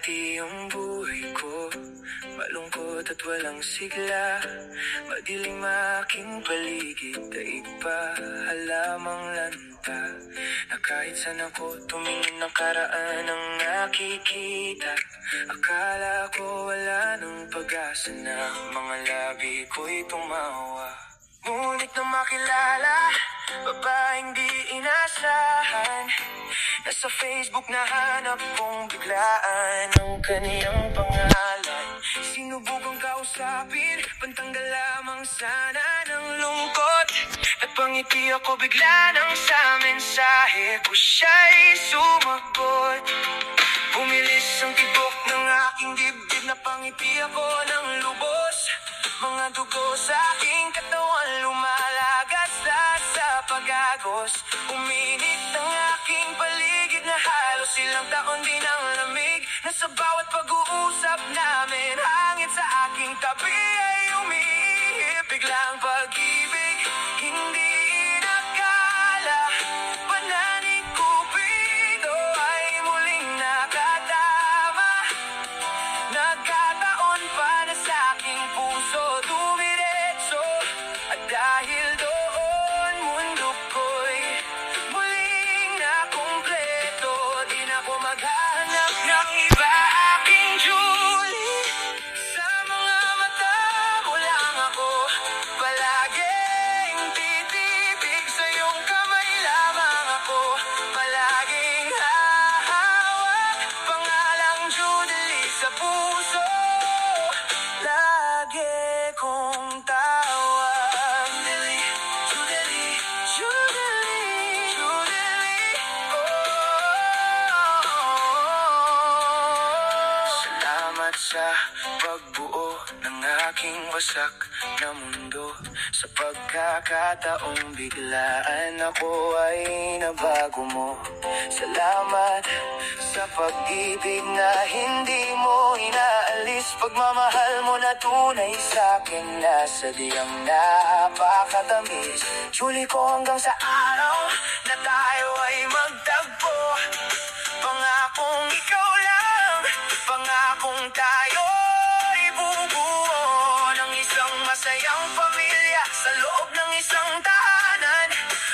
Dati ang buhay ko malungkot at walang sigla. Madilim aking paligid, daig pa halamang lanta. Na kahit saan ako tumingin, nakaraan ang nakikita. Akala ko wala nang pag-asa na mga labi ko'y tumawa. Ngunit na makilala, babaeng di inasahan. Nasa Facebook nahanap kong biglaan ang kaniyang pangalan. Sinubukang kausapin, pantanggal lamang sana ng lungkot. Napangiti ako bigla nang sa mensahe ko siya'y sumagot. Bumilis ang tibok ng aking dibdib, napangiti ako ng lubos. Mga dugo sa aking katawan lumalagas sa pag-agos. Uminit ang aking paligid na halos ilang taon din ang lamig. Na sa bawat pag-uusap namin, hangin sa aking tabi ay umiihip. Biglang pag-ibig, hindi inakala. Pananing Cupido ay muling nakatama. Nagkataon pa na sa aking puso dumiretso. At dahil doon, mundo ko'y muling nakumpleto. Di na ko maghanap ng iba, aking Julie. Sa mga mata mo lang ako palaging titibig. Sa iyong kamay lamang ako palaging hahawak. Pangalang Julie sa puso, lagi kong tawag. Julie, Julie, Julie, Julie, oh. Salamat sa pagbuo ng aking wasak na mundo. Sa pagkakataong biglaan ako ay nabago mo. Salamat sa pag-ibig na hindi mo inaalis. Pagmamahal mo na tunay sa'kin na sadyang napakatamis. Julie ko, hanggang sa araw na tayo ay magtagpo. Pangakong ikaw lang, pangakong tayo ibubuo ng isang masayang pamilya sa loob ng isang tahanan.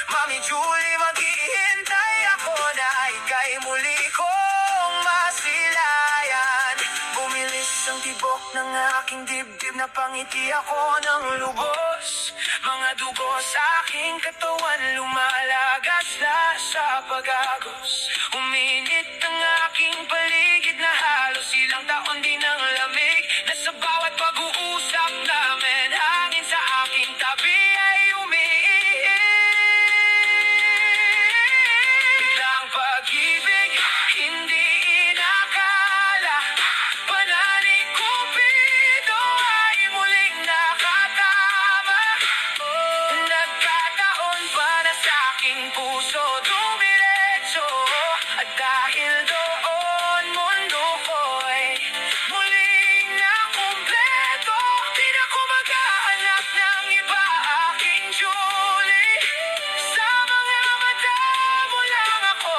Mami Julie, maghihintay ako na ika'y muli kong masilayan. Bumilis ang tibok ng aking dibdib, napangiti ako ng lubos. Mga dugo sa aking katawan lumalagas na sa pag-agos. Uminit ang aking paligid na halos ilang taon din ang lamig. Na sa bawat pag-uusap namin, hangin sa aking tabi ay umiihip. Biglang pag-ibig, hindi inakala. Pananing Cupido ay muling nakatama. Nagkataon pa na sa aking puso dumiretso. At dahil doon, mundo ko'y muling nakumpleto. Di na ko maghahanap ng iba, aking Julie. Sa mga mata mo lang ako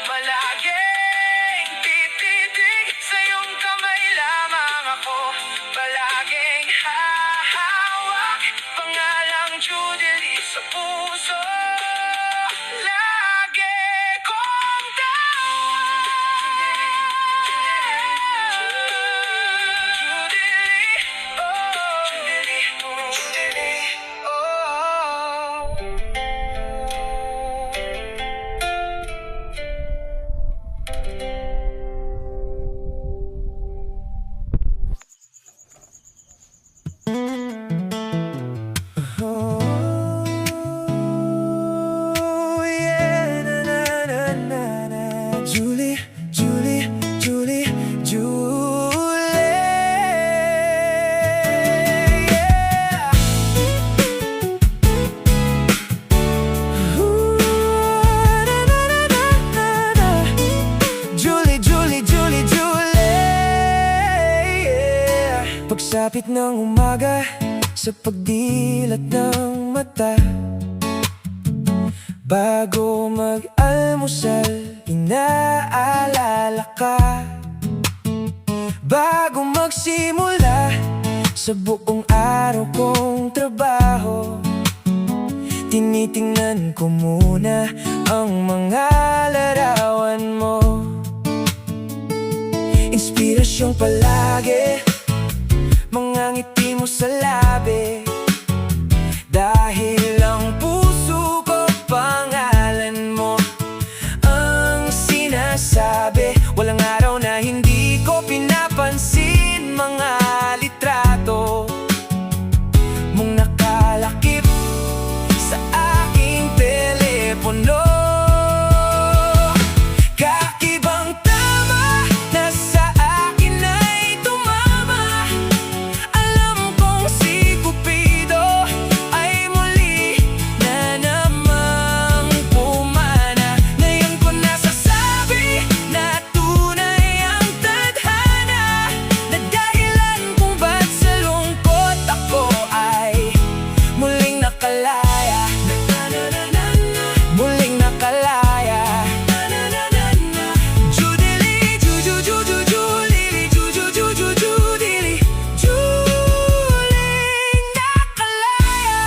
palaging tititig. Sa iyong kamay lamang ako palaging hahawak. Pangalang Julie sa puso, lagi kong tawag. Julie, oh, Julie, oh. Oh, yeah, na na na na na. Julie, Julie, Julie, Julie, yeah. Ooh, na na na na na na. Julie, Julie, Julie, Julie, yeah. Pagsapit ng umaga, sa pagdilat ng mata, bago mag-almusal, inaalala ka. Bago magsimula sa buong araw kong trabaho, tinitingnan ko muna ang mga larawan mo. Inspirasyong palagi, mga ngiti mo sa labi. Dahil ang puso ko pangalan mo ang sinasabi. Walang araw na hindi ko pinapansin mga litrato mong nakalakip sa aking telepono. Kakibang tama na sa akin ay tumama. Alam kong si Cupido ay muli na namang pumana. Ngayon ko nasasabi na tunay ang tadhana, na dahilan kung ba't sa lungkot ako ay muling nakalaya. Muling nakalaya. Judili, Judili, Judili, Juling nakalaya.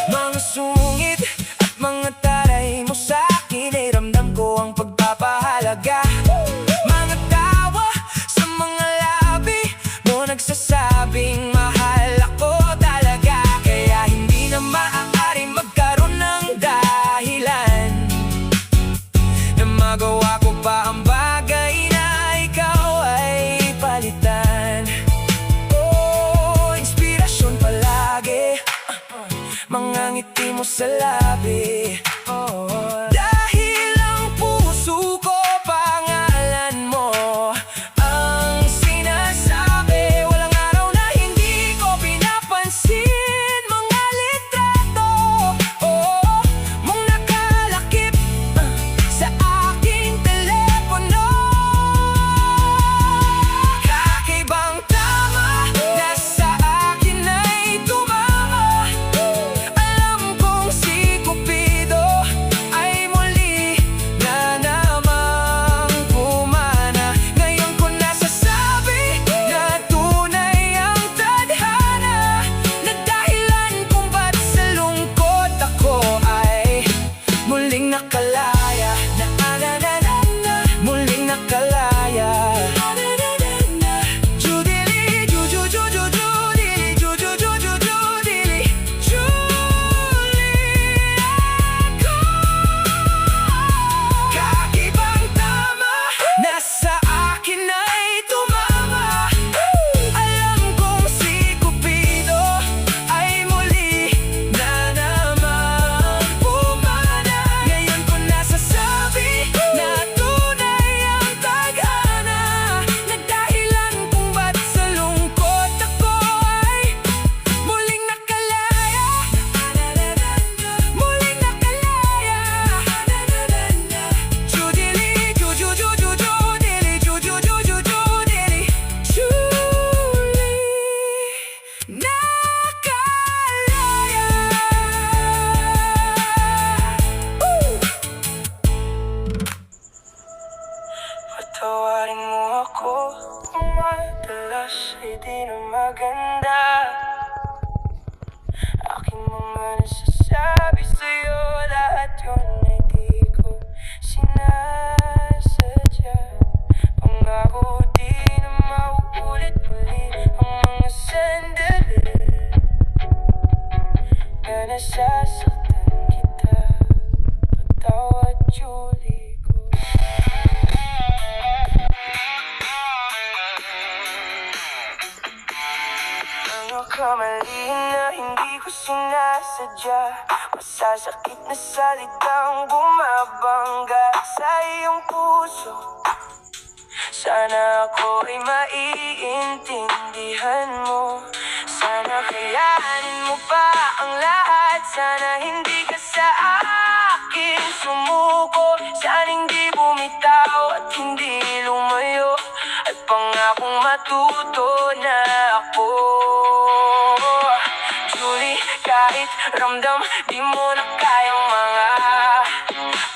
Mga sungit at mga taray mo sa'kin ay ramdam ko ang pagpapahalaga. Mga tawa sa mga labi mo nagsasabing mahal ako talaga. Kaya hindi na maaaring magkaroon ng dahilan na magawa ko pa ang bagay na ikaw ay palitan. Oh, inspirasyon palagi, mga ngiti mo sa labi. Oh, dahil ang puso ko pangalan mo ang sinasabi. Walang araw na hindi ko pinapansin mga litrato mong nakalakip sa aking telepono. Kakibang tama na sa akin ay tumama. Alam kong si Cupido ay muli na namang pumana. Ngayon ko nasasabi na tunay ang tadhana, na dahilan kung ba't sa lungkot ako ay muling nakalaya. Muling nakalaya. Judili, Judili, Judili, Juling ako. Kakibang tama na sa akin ay tumama. Alam kong si Cupido ay muli na namang pumana. Ngayon ko nasasabi na tunay ang tadhana, na dahilan kung ba't sa lungkot ako ay muling nakalaya. Muling nakalaya. Judili, Judili, Judili, Juling nakalaya. Patawarin mo ako kung madalas ay di na maganda. Aking mga nasasabi sa'yo, lahat yun ay di ko sinasadya. Pangako di na mauulit muli ang mga sandali na nasasaktan kita. Patawad, Julie ko. Mga kamali na hindi ko sinasadya, masasakit na salitang bumabangga sa iyong puso. Sana ako ay maiintindihan mo. Sana kayanin mo pa ang lahat. Sana hindi ka sa akin sumuko. Sana hindi bumitaw at hindi lumayo, at pangakong matuto na ako. Julie, kahit ramdam di mo na kayang mga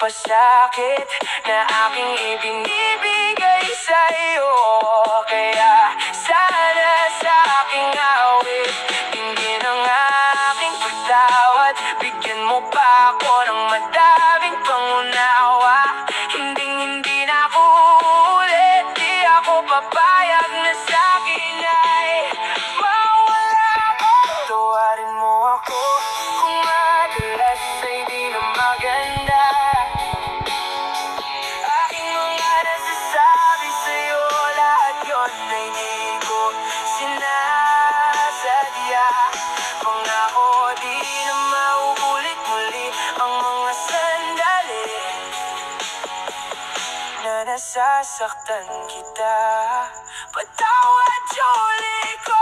pasakit na aking ibinibigay sa'yo, papayag na sa'kin ay mawala ko. Tawarin mo ako kung madalas ay di na maganda. Aking mga nasasabi sa'yo, lahat yun ay di ko sinasadya. Pangako di na mauulit muli ang mga sandali na nasasaktan kita. Patawad, Julie ko.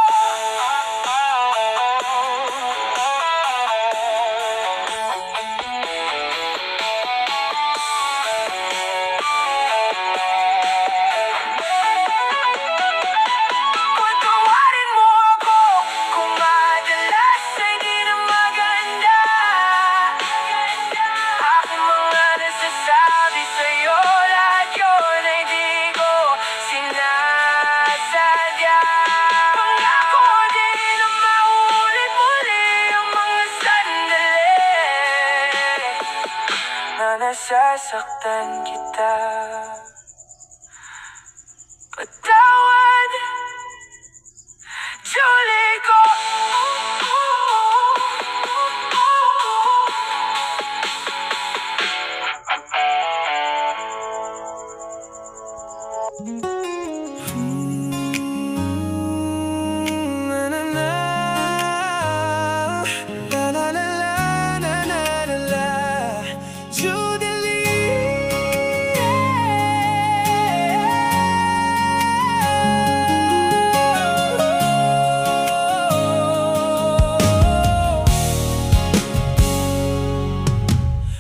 Patawarin mo ako kung madalas ay di na maganda. Aking mga nasasabi sa'yo, lahat yun ay di ko sinasadya. Pangako di na mauulit muli ang mga sandali na nasasaktan kita. Patawad, Julie ko. Na na na, la la la la, na na na la,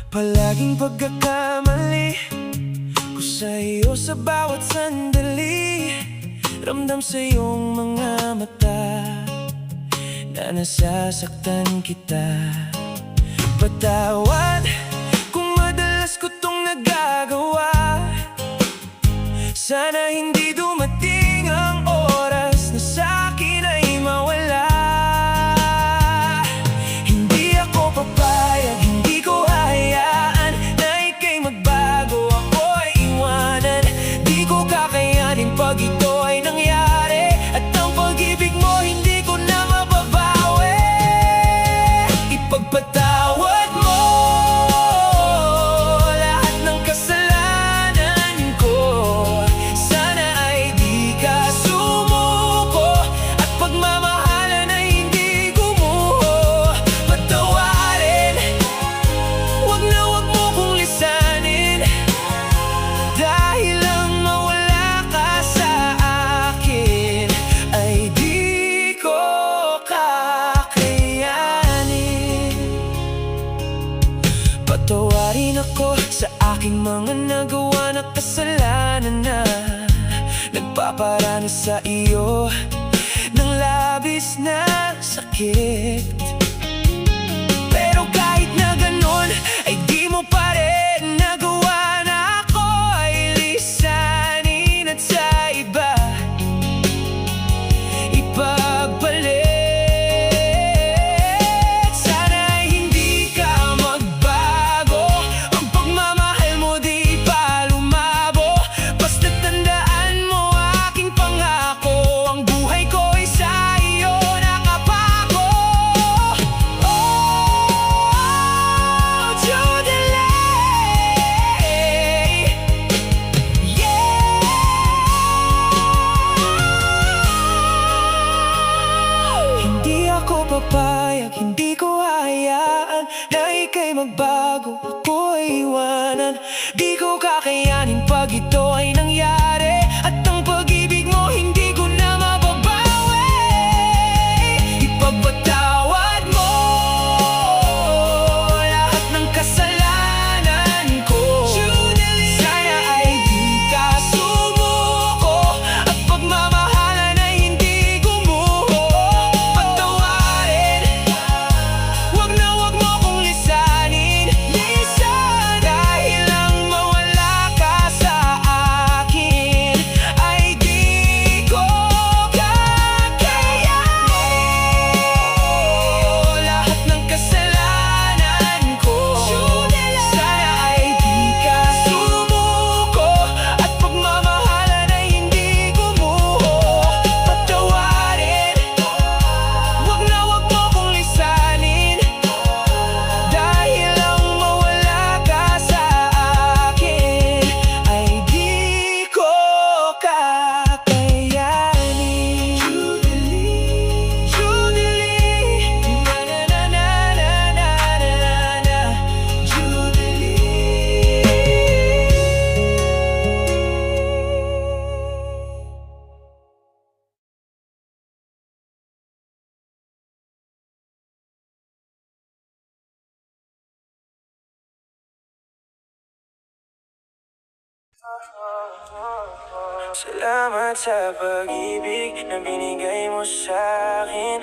palaging pagkakamali ko sa'yo sa bawat sandali. Ramdam sa iyong mga mata na nasasaktan kita. Patawad kung madalas ko tong nagagawa. Sana hindi dumating ang oras na sa'kin ay mawala. Hindi ako papayag, hindi ko hayaan na ika'y magbago, ako'y iwanan. Di ko kakayanin pag ito ay nangyari, at ang pag-ibig mo hindi ko na mababawi. Ipagpatawad mo lahat ng kasalanan ko. Sana ay di ka sumuko, at pagmamahalan ay hindi gumuho. Patawarin, wag na wag mo kong lisanin, dahil lang mawala ka sa akin ay di ko kakayanin. Patawarin ako sa aking mga nagawa na kasalanan na nagpaparana sa iyo ng labis na sakit. Pero kahit na ganon ay di mo pa rin nagawa na ako ay lisanin at sa iba ipagpalit. Sana ay hindi ka magbago, ang pagmamahal mo di pa lumabo. Basta tandaan mo aking pangako, ang buhay ko ay sa iyo nakapako. Oh, Judelie, yeah. Hindi ako papayag, hindi ko hayaan na ika'y magbago, ako'y iwanan. Di ko kakayanin pag ito ay nangyari, at ang pag-ibig mo hindi ko na mababawi. Ipagpatawad mo lahat ng kasalanan ko. Sana ay di ka sumuko, at pagmamahalan ay hindi gumuho. Patawarin, wag na wag mo kong lisanin, dahil lang mawala ka sa Salamat sa pag-ibig na binigay mo sa'kin.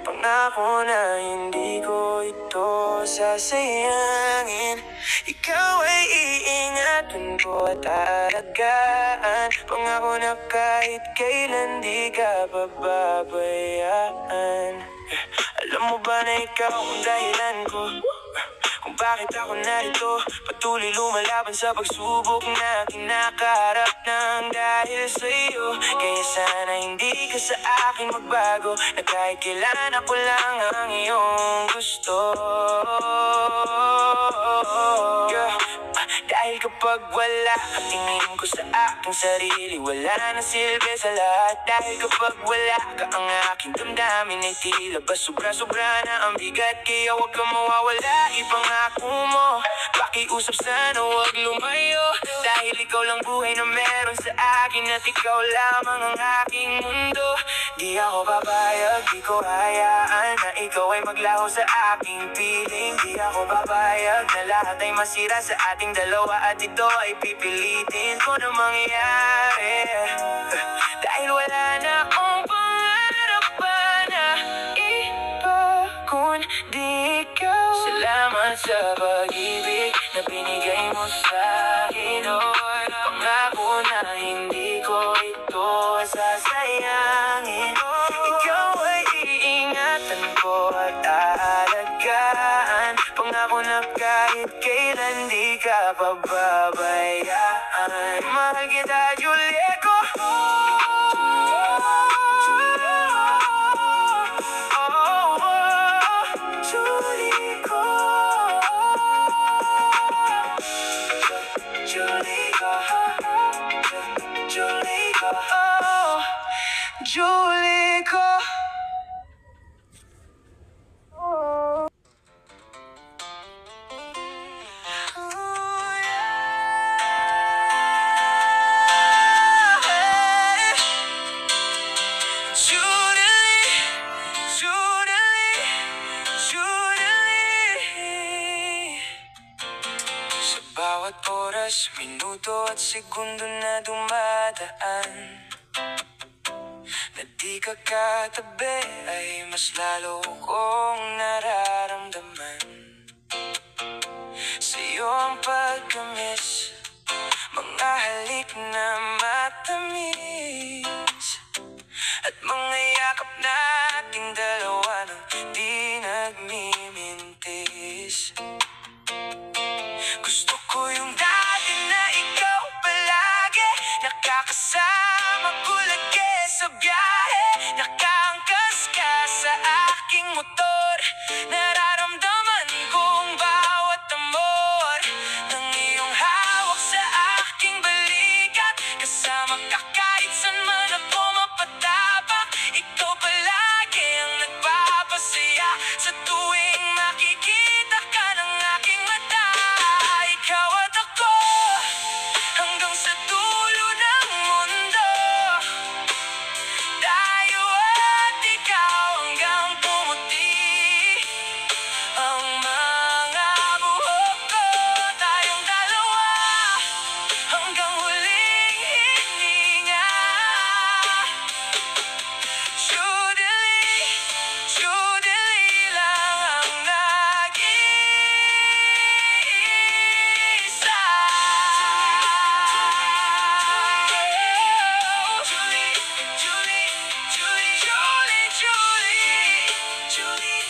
Pangako na hindi ko ito sasayangin. Ikaw ay iingatan ko at aalagaan. Pangako na kahit kailan di ka pababayaan. Alam mo ba na ikaw ang dahilan ko kung bakit ako narito, patuloy lumalaban sa pagsubok na kinakaharap ng dahil sa'yo. Kaya sana hindi ka sa akin magbago, na kahit kailan ako lang ang iyong gusto. Yeah. Dahil kapag wala ka, tingin ko sa aking sarili, wala na silbi sa lahat. Dahil kapag wala ka, ang aking damdamin ay tila ba sobra-sobra na ang bigat. Kaya huwag kang mawawala, ipangako mo, pakiusap sana huwag lumayo. Dahil ikaw lang buhay na meron sa akin, at ikaw lamang ang aking mundo. Di ako papayag, di ko hayaan na ikaw ay maglaho sa aking piling. Di ako papayag na lahat ay masira sa ating dalawa, at ito ay pipilitin ko na mangyari. Dahil wala na akong pangarap pa na iba kundi ikaw. Salamat sa pag-ibig na binigay mo sa'kin. Pangako na hindi ko ito sasayangin. Ikaw ay iingatan ko at aalagaan. Pangako na kahit kailan di ka pababayaan. Mahal kita, Julieko. Julieko. Julieko. Julieko. Julieko. Sa bawat oras, minuto at segundo na dumadaan, na di ka katabi, ay mas lalo kong nararamdaman. Sa'yo ang pagkamis, mga halik na matamis, at mga yakap nating dalawa nang di nagmimintis. Gusto ko yung dati na ikaw palagi, nakakasama ko lagi sa biyahe, nakaangkas ka sa aking motor. Nararamdaman kong bawat amor ng iyong hawak sa aking balikat. Kasama ka kahit saan man ako mapatabak, ikaw palagi ang nagpapasaya sa tuwing makikita ka ng aking mata. Ikaw at ako, hanggang sa dulo ng mundo, tayo at ikaw hanggang pumuti ang mga buhok ko. Tayong dalawa hanggang huling hininga. Judelie lang ang nag-iisa. Julie, Julie, Julie, Julie, Julie,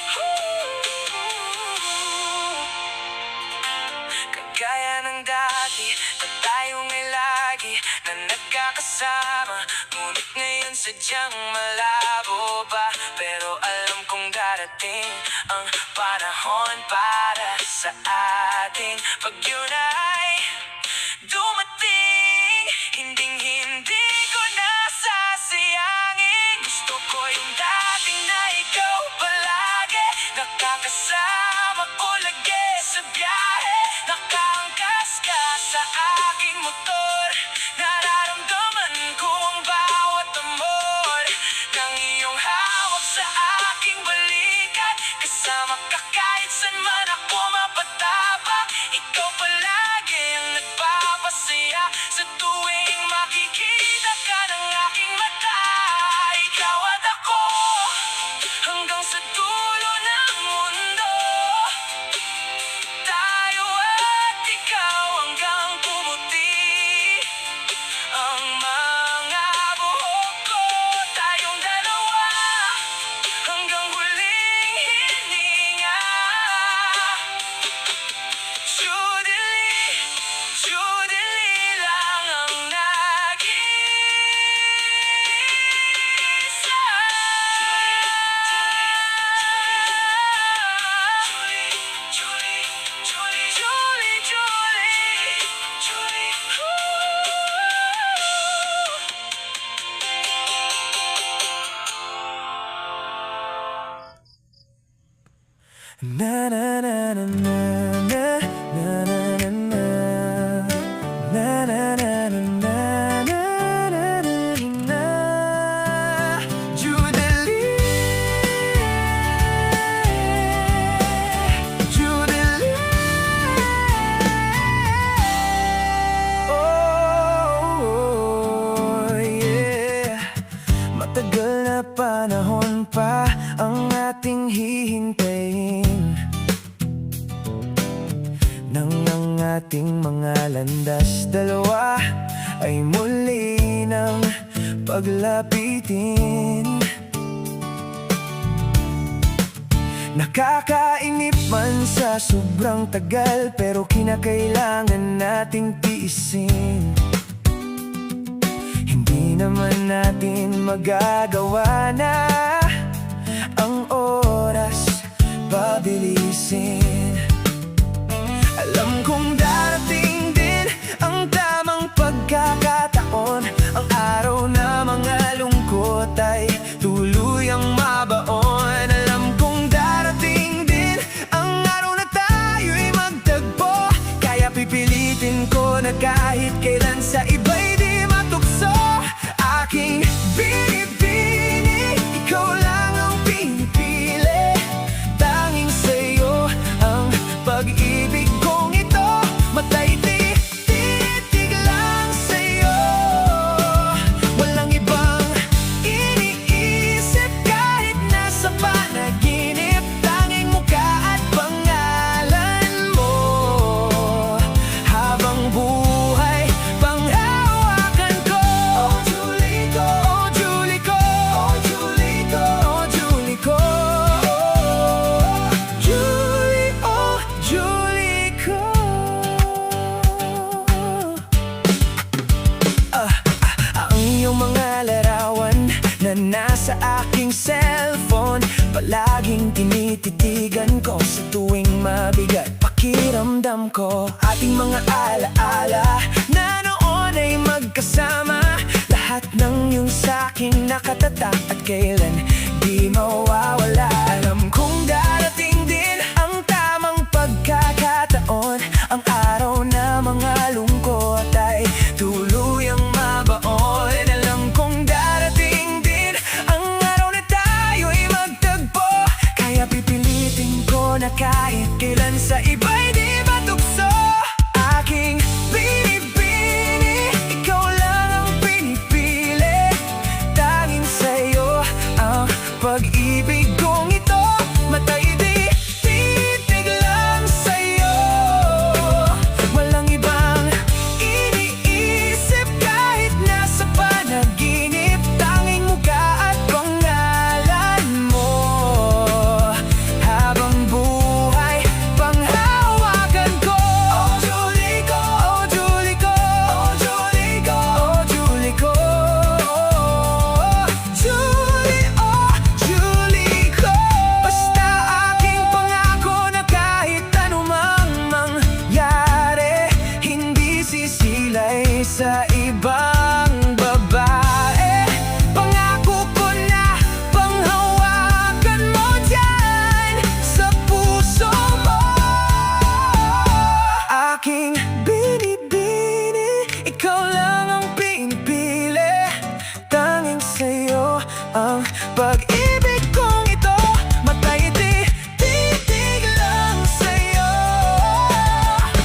kagaya ng dati na tayo ngay lagi na nagkakasama, ngunit ngayon sadyang malabo pa. Pero alam kong darating ang panahon para sa ating pag yun ay dumating. Hinding-hindi ko na sasayangin. Gusto ko yung dating na ikaw palagi, nakakasama ko lagi sa biyahe, nakaangkas ka sa aking motor. Nararamdaman ko ang bawat amor ng iyong hawak sa aking balikat. Kasama ka kahit saan man ako mapatabak, ikaw palagi ang nagpapasaya sa Na na na na na na na na na na na na na na na Judelie, Judelie. Oh, yeah. Matagal na panahon pa ang ating hihintayin nang ang ating mga landas dalawa ay muli nang paglapitin. Nakakainip man sa sobrang tagal, pero kinakailangan nating tiisin. Hindi naman natin magagawa na ang oras pabilisin. Alam kong darating din ang tamang pagkakataon, ang araw na mga lungkot ay tuluyang mabaon. Alam kong darating din ang araw na tayo'y magtagpo, kaya pipilitin ko na kahit kailan sa iba'y di matukso. Aking binibini, ikaw lang ang pinipili. Tanging sa'yo ang pag-ibig kong ito. Matay titig lang sa'yo. Walang ibang iniisip kahit nasa panaginip. Tanging mukha at pangalan mo. Habang buhay, panghawakan ko. Oh Julie ko, oh Julie ko, oh Julie ko, oh Julie ko. Julie, oh Julie ko. Ang iyong mga larawan na nasa aking cellphone, palaging tinititigan ko sa tuwing mabigat pakiramdam ko. Ating mga alaala na noon ay magkasama, lahat ng iyong sa'king nakatatak at kailan di mawawala. Alam kong darating din ang tamang pagkakataon, ang araw na mga lungkot ay tuluyang mabaon. Alam kong darating din ang araw na tayo'y magtagpo, kaya pipilitin ko na kahit kailan sa iba'y di matukso. Aking binibini, ikaw lang ang pinipili. Tanging sa'yo ang pag-ibig kong ito. Matay titig lang sa'yo. Walang ibang iniisip kahit nasa panaginip. Tanging mukha at pangalan mo. Habang buhay, panghawakan ko. Oh Julie ko, oh Julie ko, oh Julie ko, oh Julie ko. Julie, oh Julie ko. Basta aking pangako na kahit anumang mangyari, hindi sisilay sa ibang babae. Pangako ko na panghawakan mo dyan sa puso mo. Aking binibini, ikaw lang ang pinipili. Tanging sa'yo ang pag-ibig kong ito. Matay titig lang sa'yo.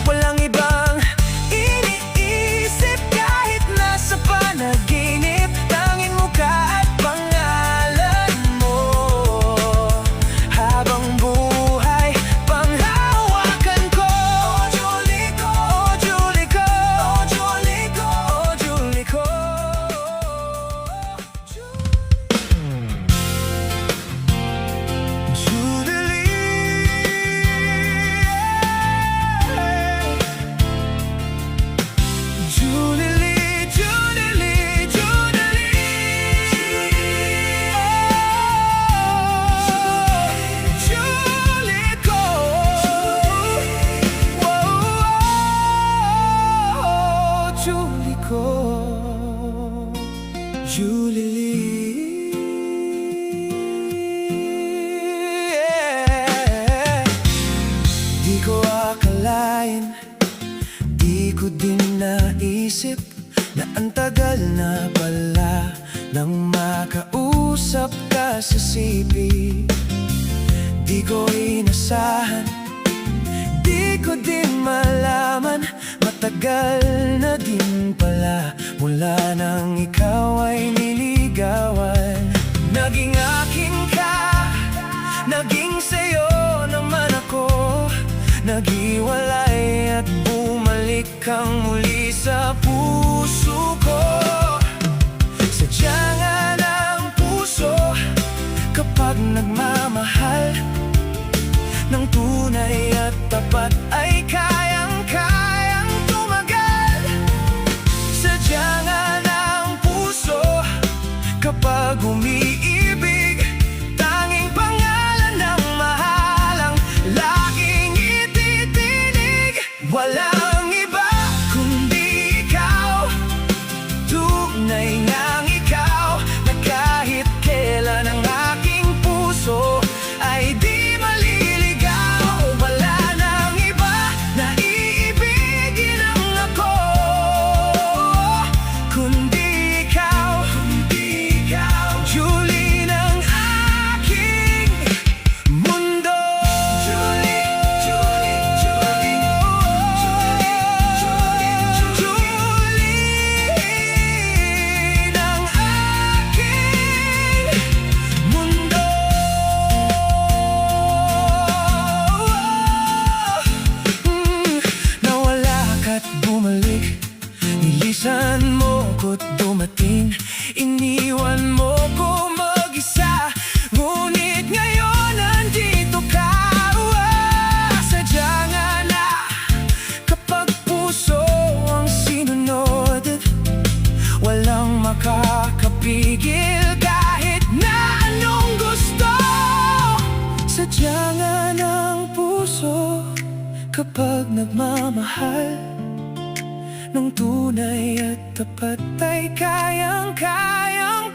Walang ibang iniisip kahit nasa panaginip. Tanging mukha at pangalan mo. Habang buhay, panghawakan ko. Oh Julie ko, oh Julie ko, oh Julie ko, oh Julie ko. Tagal na pala nang makausap ka sa sipi. Di ko inasahan, di ko din malaman. Matagal na din pala mula nang ikaw ay niligawan. Naging akin ka, naging sayo naman ako. Naghiwalay at bumalik kang muli sa puso ko. Sadya nga ng puso kapag nagmamahal ng tunay at tapat ay kayang-kayang tumagal. Sadya nga ng puso kapag umiibig, tanging pangalan ng mahalang laging ititinig. Walang iba kundi ikaw, tunay ngang ikaw, na kahit kailan ang aking puso ay di maliligaw. Wala nang iba na iibigin ang ako, kundi ikaw, Julie ng aking mundo. Julie, Julie, Julie, Julie ng aking mundo. Nawala ka't bumalik, nilisan mo ko't dumating. Iniwan mo ko mag-isa, ngunit ngayon nandito ka. Sadya nga na kapag puso ang sinunod, walang makakapigil kahit na anong gusto. Sadya nga ng puso kapag nagmamahal ng tunay at tapat ay kayang-kayang